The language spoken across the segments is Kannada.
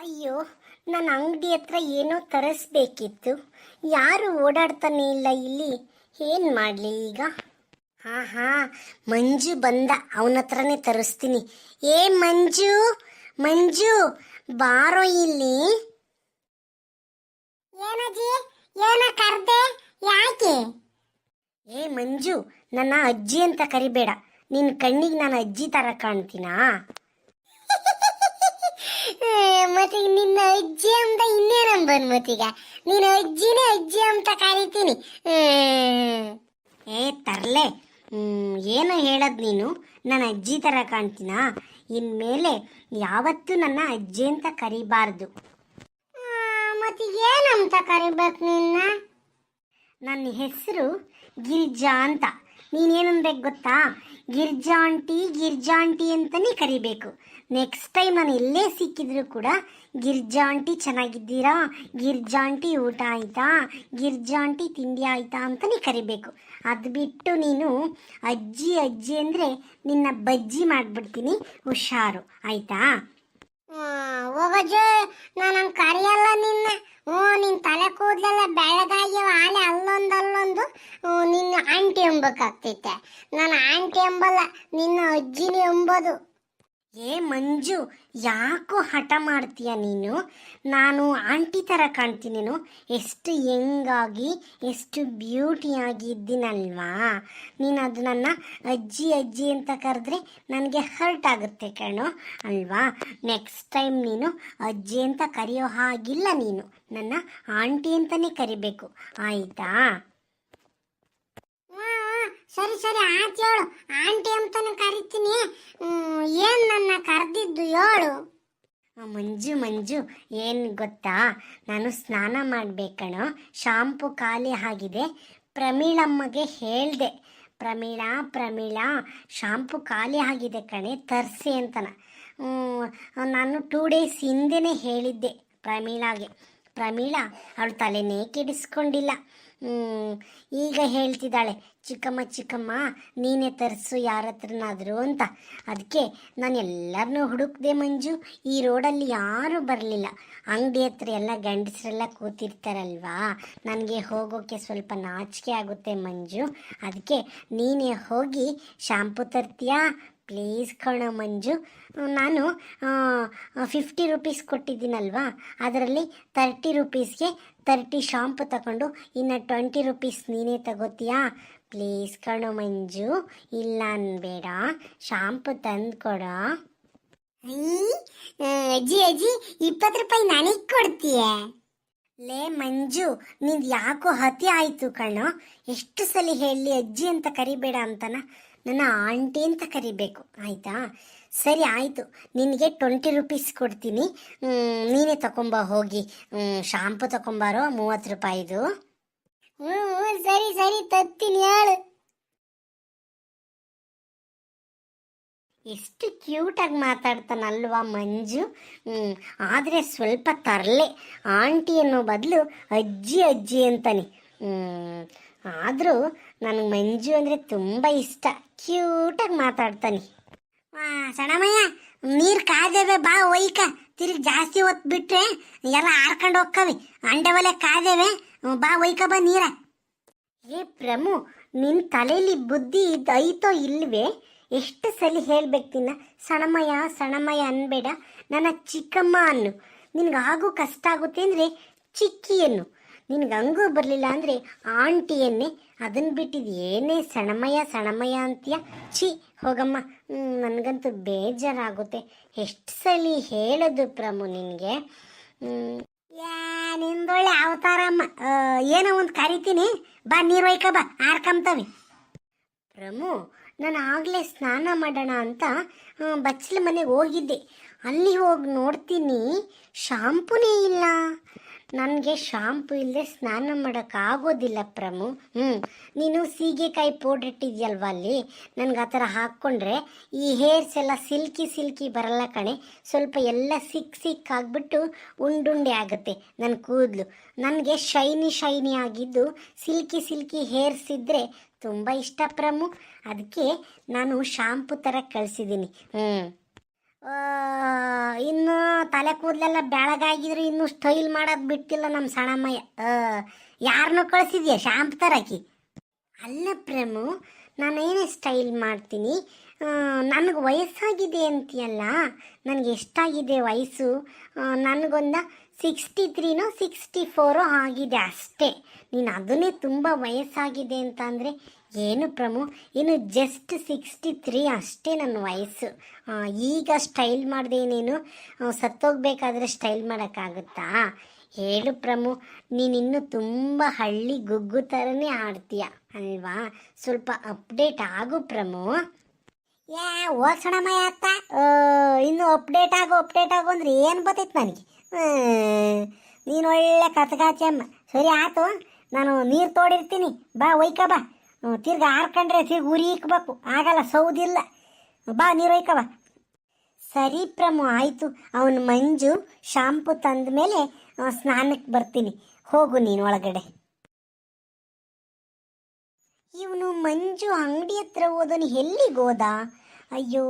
ಅಯ್ಯೋ, ನನ್ನ ಅಂಗಡಿ ಹತ್ರ ಏನೋ ತರಿಸ್ಬೇಕಿತ್ತು. ಯಾರು ಓಡಾಡ್ತಾನೆ ಇಲ್ಲ ಇಲ್ಲಿ. ಏನು ಮಾಡಲಿ ಈಗ? ಹಾಂ ಹಾಂ, ಮಂಜು ಬಂದ. ಅವನ ಹತ್ರನೇ ತರಿಸ್ತೀನಿ. ಏ ಮಂಜು, ಮಂಜು ಬಾರೋ ಇಲ್ಲಿ. ಏನಜ್ಜಿ, ಏನ ಕರ್ದೆ? ಯಾಕೆ? ಏ ಮಂಜು, ನನ್ನ ಅಜ್ಜಿ ಅಂತ ಕರಿಬೇಡ. ನಿನ್ನ ಕಣ್ಣಿಗೆ ನಾನು ಅಜ್ಜಿ ಥರ ಕಾಣ್ತೀನಾ? ಮತ್ತೆ ನಿನ್ನ ಅಜ್ಜಿ ಅಂತ ಇನ್ನೇನಂಬನ್ ಮತ್ತೀಗ? ನೀನು ಅಜ್ಜಿನೇ ಅಜ್ಜಿ ಅಂತ ಕರಿತೀನಿ. ಏ ತರ್ಲೆ, ಏನು ಹೇಳದ್ ನೀನು? ನನ್ನ ಅಜ್ಜಿ ಥರ ಕಾಣ್ತೀನಾ? ಇನ್ಮೇಲೆ ಯಾವತ್ತೂ ನನ್ನ ಅಜ್ಜಿ ಅಂತ ಕರಿಬಾರ್ದು. ಮತ್ತೆ ಏನಂತ ಕರಿಬೇಕು ನಿನ್ನ? ನನ್ನ ಹೆಸರು ಗಿರಿಜಾ ಅಂತ. ನೀನೇನನ್ಬೇಕು ಗೊತ್ತಾ? ಗಿರ್ಜಾ ಆಂಟಿ ಅಂತಲೇ ಕರಿಬೇಕು. ನೆಕ್ಸ್ಟ್ ಟೈಮ್ ನಾನು ಎಲ್ಲೇ ಸಿಕ್ಕಿದ್ರು ಕೂಡ ಗಿರ್ಜಾ ಆಂಟಿ ಚೆನ್ನಾಗಿದ್ದೀರಾ, ಗಿರ್ಜಾ ಆಂಟಿ ಊಟ ಆಯಿತಾ, ಗಿರ್ಜಾ ಆಂಟಿ ತಿಂಡಿ ಆಯಿತಾ ಅಂತಲೇ ಕರಿಬೇಕು. ಅದು ಬಿಟ್ಟು ನೀನು ಅಜ್ಜಿ ಅಜ್ಜಿ ಅಂದರೆ ನಿನ್ನ ಬಜ್ಜಿ ಮಾಡಿಬಿಡ್ತೀನಿ, ಹುಷಾರು ಆಯಿತಾ? ಹೋಗಜ್ಜ, ನಾನು ಕರೆಯಲ್ಲ ನಿನ್ನ. ನಿನ್ನ ತಲೆ ಕೂದಲೆಲ್ಲ ಬೆಳಗಾಗ್ಯವ, ಆಲೆ ಅಲ್ಲೊಂದು ನಿನ್ನ ಆಂಟಿ ಎಂಬಕ್ಕಾಗ್ತೈತೆ. ನಾನು ಆಂಟಿ ಎಂಬಲ್ಲ, ನಿನ್ನ ಅಜ್ಜಿನೇ ಎಂಬೋದು. ಏ ಮಂಜು, ಯಾಕೋ ಹಠ ಮಾಡ್ತೀಯ ನೀನು? ನಾನು ಆಂಟಿ ಥರ ಕಾಣ್ತೀನೇನು? ಎಷ್ಟು ಯಂಗಾಗಿ, ಎಷ್ಟು ಬ್ಯೂಟಿಯಾಗಿ ಇದ್ದೀನಲ್ವಾ? ನೀನು ಅದು ನನ್ನ ಅಜ್ಜಿ ಅಜ್ಜಿ ಅಂತ ಕರೆದ್ರೆ ನನಗೆ ಹರ್ಟ್ ಆಗುತ್ತೆ ಕಣೋ, ಅಲ್ವಾ? ನೆಕ್ಸ್ಟ್ ಟೈಮ್ ನೀನು ಅಜ್ಜಿ ಅಂತ ಕರೆಯೋ ಹಾಗಿಲ್ಲ, ನೀನು ನನ್ನ ಆಂಟಿ ಅಂತಲೇ ಕರಿಬೇಕು, ಆಯಿತಾ? ಸರಿ ಸರಿ ಆಯ್ತು, ಹೇಳು. ಆಂಟಿ ಅಂತಾನೆ ಕರಿತೀನಿ. ಏನು ನನ್ನ ಕರೆದಿದ್ದು ಹೇಳು. ಮಂಜು ಮಂಜು, ಏನು ಗೊತ್ತಾ? ನಾನು ಸ್ನಾನ ಮಾಡಬೇಕಣೋ, ಶಾಂಪು ಖಾಲಿ ಆಗಿದೆ. ಪ್ರಮೀಳಮ್ಮಗೆ ಹೇಳಿದೆ, ಪ್ರಮೀಳಾ ಶಾಂಪು ಖಾಲಿ ಆಗಿದೆ ಕಣೆ, ತರಿಸಿ ಅಂತನ. ನಾನು 2 ಡೇಸ್ ಹಿಂದೆನೇ ಹೇಳಿದ್ದೆ ಪ್ರಮೀಳಾಗೆ. ಪ್ರಮೀಳಾ ಅವಳು ತಲೆನೇ ಕೆಡಿಸ್ಕೊಂಡಿಲ್ಲ. ಈಗ ಹೇಳ್ತಿದ್ದಾಳೆ, ಚಿಕ್ಕಮ್ಮ ನೀನೇ ತರಿಸು ಯಾರ ಹತ್ರನಾದರೂ ಅಂತ. ಅದಕ್ಕೆ ನಾನು ಎಲ್ಲರನ್ನೂ ಹುಡುಕ್ದೆ ಮಂಜು. ಈ ರೋಡಲ್ಲಿ ಯಾರೂ ಬರಲಿಲ್ಲ. ಅಂಗಡಿ ಹತ್ರ ಎಲ್ಲ ಗಂಡಸರೆಲ್ಲ ಕೂತಿರ್ತಾರಲ್ವಾ, ನನಗೆ ಹೋಗೋಕ್ಕೆ ಸ್ವಲ್ಪ ನಾಚಿಕೆ ಆಗುತ್ತೆ ಮಂಜು. ಅದಕ್ಕೆ ನೀನೇ ಹೋಗಿ ಶಾಂಪು ತರ್ತೀಯಾ ಪ್ಲೀಸ್ ಕಣೋ ಮಂಜು. ನಾನು 50 ರೂಪೀಸ್ ಕೊಟ್ಟಿದ್ದೀನಲ್ವಾ, ಅದರಲ್ಲಿ 30 ರೂಪೀಸ್ಗೆ 30 ಶಾಂಪು ತಗೊಂಡು ಇನ್ನು 20 ರೂಪೀಸ್ ನೀನೇ ತಗೋತೀಯಾ? ಪ್ಲೀಸ್ ಕಣೋ ಮಂಜು, ಇಲ್ಲ ಅನ್ಬೇಡ, ಶಾಂಪು ತಂದು ಕೊಡ. ಅಜ್ಜಿ 20 ರೂಪಾಯಿ ನನಗೆ ಕೊಡ್ತೀಯ? ಲೇ ಮಂಜು, ನಿಂದು ಯಾಕೋ ಅತಿ ಆಯಿತು ಕಣೋ. ಎಷ್ಟು ಸಲ ಹೇಳಿ ಅಜ್ಜಿ ಅಂತ ಕರಿಬೇಡ ಅಂತನ, ನನ್ನ ಆಂಟಿ ಅಂತ ಕರಿಬೇಕು, ಆಯಿತಾ? ಸರಿ ಆಯಿತು, ನಿನಗೆ 20 ರೂಪೀಸ್ ಕೊಡ್ತೀನಿ. ನೀನೇ ತಗೊಂಬ ಹೋಗಿ. ಶಾಂಪು ತಗೊಂಬಾರೋ 30 ರೂಪಾಯಿದು. ಸರಿ ತತ್ತೀನಿ, ಹೇಳು. ಎಷ್ಟು ಕ್ಯೂಟಾಗಿ ಮಾತಾಡ್ತಾನಲ್ವಾ ಮಂಜು. ಆದರೆ ಸ್ವಲ್ಪ ತರಲೆ, ಆಂಟಿ ಅನ್ನೋ ಬದಲು ಅಜ್ಜಿ ಅಂತಾನೆ. ಆದರೂ ನನಗೆ ಮಂಜು ಅಂದರೆ ತುಂಬ ಇಷ್ಟ, ಕ್ಯೂಟಾಗಿ ಮಾತಾಡ್ತಾನೆ. ಸಣಮಯ್ಯ, ನೀರು ಕಾದೇವೆ, ಬಾ ಒಯ್ಕ. ತಿರುಗಿ ಜಾಸ್ತಿ ಹೊತ್ತು ಬಿಟ್ರೆ ಎಲ್ಲ ಹಾರ್ಕೊಂಡು ಹೋಗ್ಕವಿ. ಅಂಡೆ ಒಲೆ ಕಾದೇವೆ, ಬಾ ಒಯ್ಕ ಬಾ ನೀರ. ಏ ಪ್ರಮು, ನಿನ್ನ ತಲೆಯಲ್ಲಿ ಬುದ್ಧಿ ಐತೋ ಇಲ್ವೇ? ಎಷ್ಟು ಸಲ ಹೇಳ್ಬೇಕು ನಿನ್ನ? ಸಣಮಯ್ಯ ಅನ್ಬೇಡ, ನನ್ನ ಚಿಕ್ಕಮ್ಮ ಅನ್ನು. ನಿನಗಾಗೂ ಕಷ್ಟ ಆಗುತ್ತೆ ಅಂದರೆ ಚಿಕ್ಕಿಯನ್ನು, ನಿನಗೆ ಹಂಗೂ ಬರಲಿಲ್ಲ ಅಂದರೆ ಆಂಟಿಯನ್ನೇ. ಅದನ್ನು ಬಿಟ್ಟಿದ್ದು ಏನೇ ಸಣಮಯ್ಯ ಅಂತೀಯ? ಹೋಗಮ್ಮ, ನನಗಂತೂ ಬೇಜಾರಾಗುತ್ತೆ. ಎಷ್ಟು ಸಲ ಹೇಳೋದು ಪ್ರಮು ನಿನಗೆ? ನಿಂದೊಳ್ಳೆ ಅವತಾರಮ್ಮ. ಏನೋ ಒಂದು ಕರಿತೀನಿ, ಬಾ ನೀರು ಒಯ್ಕ ಬಾ, ಆರ್ಕಂತವೆ. ಪ್ರಮು, ನಾನು ಆಗಲೇ ಸ್ನಾನ ಮಾಡೋಣ ಅಂತ ಬಚ್ಚಲ ಮನೆಗೆ ಹೋಗಿದ್ದೆ. ಅಲ್ಲಿ ಹೋಗಿ ನೋಡ್ತೀನಿ ಶಾಂಪೂನೇ ಇಲ್ಲ. ನನಗೆ ಶಾಂಪು ಇಲ್ಲದೆ ಸ್ನಾನ ಮಾಡೋಕ್ಕಾಗೋದಿಲ್ಲ ಪ್ರಮು. ನೀನು ಸೀಗೆಕಾಯಿ ಪೌಡ್ರ್ ಇಟ್ಟಿದ್ಯಲ್ವ ಅಲ್ಲಿ, ನನಗೆ ಆ ಥರ ಹಾಕ್ಕೊಂಡ್ರೆ ಈ ಹೇರ್ಸ್ ಎಲ್ಲ ಸಿಲ್ಕಿ ಬರಲ್ಲ ಕಣೆ. ಸ್ವಲ್ಪ ಎಲ್ಲ ಸಿಕ್ ಆಗಿಬಿಟ್ಟು ಉಂಡುಂಡೆ ಆಗುತ್ತೆ ನನ್ನ ಕೂದಲು. ನನಗೆ ಶೈನಿ ಆಗಿದ್ದು ಸಿಲ್ಕಿ ಹೇರ್ಸ್ ಇದ್ದರೆ ತುಂಬ ಇಷ್ಟ ಪ್ರಮು. ಅದಕ್ಕೆ ನಾನು ಶಾಂಪು ಥರ ಕಳಿಸಿದ್ದೀನಿ. ಆ, ಇನ್ನು ತಲೆ ಕೂದಲೆಲ್ಲ ಬೆಳಗಾಗಿದ್ರು ಇನ್ನು ಸ್ಟೈಲ್ ಮಾಡೋದು ಬಿಟ್ಟಿಲ್ಲ ನಮ್ಮ ಸಣ್ಣಮ್ಮಯ್ಯ. ಯಾರನ್ನೂ ಕಳಿಸಿದ್ಯಾ ಶಾಂಪ್ ತರಕಿ? ಅಲ್ಲ ಪ್ರೇಮು, ನಾನೇನೇ ಸ್ಟೈಲ್ ಮಾಡ್ತೀನಿ, ನನಗೆ ವಯಸ್ಸಾಗಿದೆ ಅಂತೀಯಲ್ಲ, ನನಗೆ ಎಷ್ಟಾಗಿದೆ ವಯಸ್ಸು? ನನಗೊಂದು 63ನೋ 64 ಆಗಿದೆ ಅಷ್ಟೇ. ನೀನು ಅದನ್ನೇ ತುಂಬ ವಯಸ್ಸಾಗಿದೆ ಅಂತ ಅಂದರೆ ಏನು ಪ್ರಮು? ಇನ್ನು ಜಸ್ಟ್ 63 ಅಷ್ಟೇ ನನ್ನ ವಯಸ್ಸು. ಈಗ ಸ್ಟೈಲ್ ಮಾಡಿದೆ, ನೀನು ಸತ್ತೋಗ್ಬೇಕಾದ್ರೆ ಸ್ಟೈಲ್ ಮಾಡೋಕ್ಕಾಗುತ್ತಾ? ಹೇಳು ಪ್ರಮು, ನೀನಿನ್ನೂ ತುಂಬ ಹಳ್ಳಿ ಗುಗ್ಗು ಥರನೇ ಆಡ್ತೀಯ ಅಲ್ವಾ? ಸ್ವಲ್ಪ ಅಪ್ಡೇಟ್ ಆಗು ಪ್ರಮು. ಯಾ ಓದ್ಸಣಮಯ ಅತ್ತ, ಇನ್ನು ಅಪ್ಡೇಟ್ ಆಗು ಅಂದ್ರೆ ಏನು ಬರ್ತೈತೆ ನನಗೆ? ನೀನು ಒಳ್ಳೆ ಕತ್ಗಾಚಿ ಅಮ್ಮ. ಸರಿ ಆಯ್ತು, ನಾನು ನೀರು ತೋಡಿರ್ತೀನಿ, ಬಾ ಒಯ್ಕ ಬಾ. ತಿರ್ಗಿ ಹಾರ್ಕೊಂಡ್ರೆ ತಿರ್ಗಿ ಉರಿ ಇಕ್ಬೇಕು, ಆಗಲ್ಲ, ಸೌದಿಲ್ಲ. ಬಾ ನೀರು ಒಯ್ಕ ಬಾ. ಸರಿ ಪ್ರಮು ಆಯಿತು. ಅವನು ಮಂಜು ಶಾಂಪು ತಂದ ಮೇಲೆ ಸ್ನಾನಕ್ಕೆ ಬರ್ತೀನಿ, ಹೋಗು ನೀನು ಒಳಗಡೆ. ಇವನು ಮಂಜು ಅಂಗಡಿ ಹತ್ರ ಹೋದನು, ಎಲ್ಲಿಗೆ ಹೋದ? ಅಯ್ಯೋ,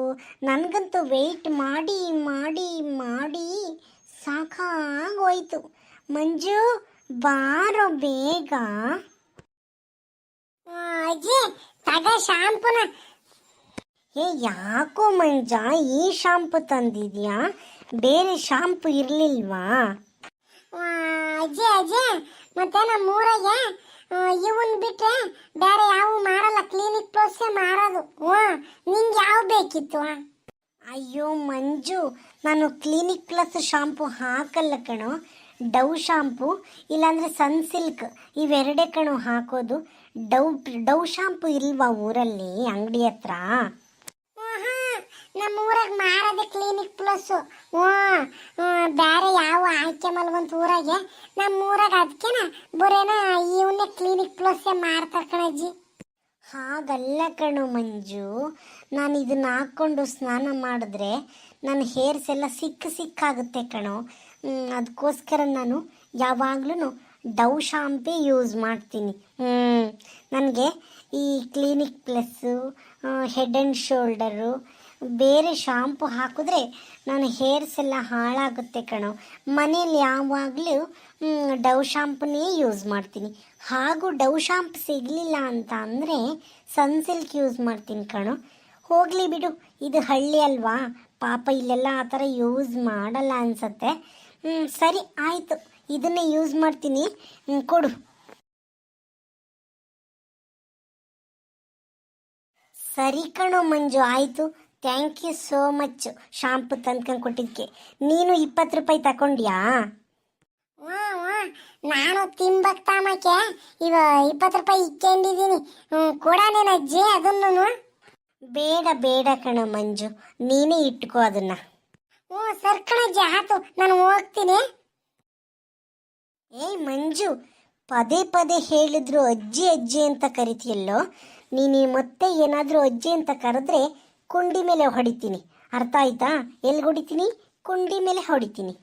ನನಗಂತೂ ವೆಯ್ಟ್ ಮಾಡಿ ಮಾಡಿ ಮಾಡಿ ಸಾಕಾಗೋಯ್ತು. ಮಂಜು ಬಾರೋ ಬೇಗ. ಅಜ್ಜಿ ತಗ ಶಾಂಪುನ. ಏ ಯಾಕೋ ಮಂಜ ಈ ಶಾಂಪು ತಂದಿದ್ಯಾ? ಬೇರೆ ಶಾಂಪು ಇರಲಿಲ್ವಾ? ಅಜ್ಜಿ ಅಜ್ಜಿ, ಮತ್ತೆ ನಮ್ಮೂರಾಗೆ ಇವನ್ ಬಿಟ್ರೆ ಬೇರೆ ಯಾವ ಮಾರಲ್ಲ, ಕ್ಲಿನಿಕ್ ಪ್ಲಸ್ಸೇ ಮಾರೋದು. ನಿಂಗೆ ಯಾವ ಬೇಕಿತ್ತು? ಅಯ್ಯೋ ಮಂಜು, ನಾನು ಕ್ಲಿನಿಕ್ ಪ್ಲಸ್ ಶಾಂಪು ಹಾಕಲ್ಲ ಕಣೋ. ಡವ್ ಶಾಂಪು ಇಲ್ಲಾಂದರೆ ಸನ್ಸಿಲ್ಕ್ ಇವೆರಡೇ ಕಣೋ ಹಾಕೋದು. ಡವ್ ಶಾಂಪು ಇಲ್ವಾ ಊರಲ್ಲಿ ಅಂಗಡಿ ಹತ್ರ? ನಮ್ಮ ಊರಾಗ ಮಾರೋದೆ ಕ್ಲಿನಿಕ್ ಪ್ಲಸ್. ಬೇರೆ ಯಾವ ಆಯ್ಕೆ ಮಲ್ಗಂತ ಊರಾಗೆ, ನಮ್ಮ ಊರಾಗ ಅದಕ್ಕೆನ ಬರೇನ ಇವನ್ನೇ ಕ್ಲಿನಿಕ್ ಪ್ಲಸ್ಸೇ ಮಾರ್ತಾರೆ ಕಣಜ್ಜಿ. ಹಾಗಲ್ಲ ಕಣೋ ಮಂಜು, ನಾನು ಇದನ್ನ ಹಾಕ್ಕೊಂಡು ಸ್ನಾನ ಮಾಡಿದ್ರೆ ನನ್ನ ಹೇರ್ಸ್ ಎಲ್ಲ ಸಿಕ್ಕಾಗುತ್ತೆ ಕಣೋ. ಅದಕ್ಕೋಸ್ಕರ ನಾನು ಯಾವಾಗ್ಲೂ ಡವ್ ಶಾಂಪೇ ಯೂಸ್ ಮಾಡ್ತೀನಿ. ನನಗೆ ಈ clinic plus, head and shoulder ಬೇರೆ ಶಾಂಪು ಹಾಕಿದ್ರೆ ನನ್ನ ಹೇರ್ಸ್ ಎಲ್ಲ ಹಾಳಾಗುತ್ತೆ ಕಣೋ. ಮನೇಲಿ ಯಾವಾಗಲೂ ಡವ್ ಶಾಂಪುನೇ ಯೂಸ್ ಮಾಡ್ತೀನಿ. ಹಾಗೂ ಡವ್ ಶಾಂಪು ಸಿಗಲಿಲ್ಲ ಅಂತ ಅಂದರೆ ಸನ್ಸಿಲ್ಕ್ ಯೂಸ್ ಮಾಡ್ತೀನಿ ಕಣೋ. ಹೋಗಲಿ ಬಿಡು, ಇದು ಹಳ್ಳಿ ಅಲ್ವಾ, ಪಾಪ ಇಲ್ಲೆಲ್ಲ ಆ ಥರ ಯೂಸ್ ಮಾಡಲ್ಲ ಅನಿಸತ್ತೆ. ಸರಿ ಆಯಿತು, ಇದನ್ನೇ ಯೂಸ್ ಮಾಡ್ತೀನಿ, ಕೊಡು. ಸರಿ ಕಣೋ ಮಂಜು, ಆಯಿತು. Thank you so much shampoo ತಂದ್ಕೊಂಡು ಕೊಟ್ಟಿದ್ದಕ್ಕೆ. ನೀನು 20 ರೂಪಾಯಿ ತಗೊಂಡ್ಯಾ? ನಾನು ತಿಂಬಕ್ ತಾಮಕ್ಕೆ ಇವ 20 ರೂಪಾಯಿ ಇಕ್ಕೊಂಡಿದ್ದೀನಿ, ಕೊಡಾನೇನ ಅಜ್ಜಿ ಅದನ್ನು? ಬೇಡ ಬೇಡ ಕಣೋ ಮಂಜು, ನೀನೇ ಇಟ್ಕೋ ಅದನ್ನ. ಸರ್ ಕಣಜ್ಜಿ, ಆಯ್ತು, ನಾನು ಹೋಗ್ತೀನಿ. ಏಯ್ ಮಂಜು, ಪದೇ ಪದೇ ಹೇಳಿದ್ರು ಅಜ್ಜಿ ಅಜ್ಜಿ ಅಂತ ಕರಿತೀಯಲ್ಲೋ. ನೀನು ಮತ್ತೆ ಏನಾದರೂ ಅಜ್ಜಿ ಅಂತ ಕರೆದ್ರೆ ಕುಂಡಿ ಮೇಲೆ ಹೊಡಿತೀನಿ, ಅರ್ಥ ಆಯ್ತಾ? ಎಲ್ಲಿ ಹೊಡಿತೀನಿ? ಕುಂಡಿ ಮೇಲೆ ಹೊಡಿತೀನಿ.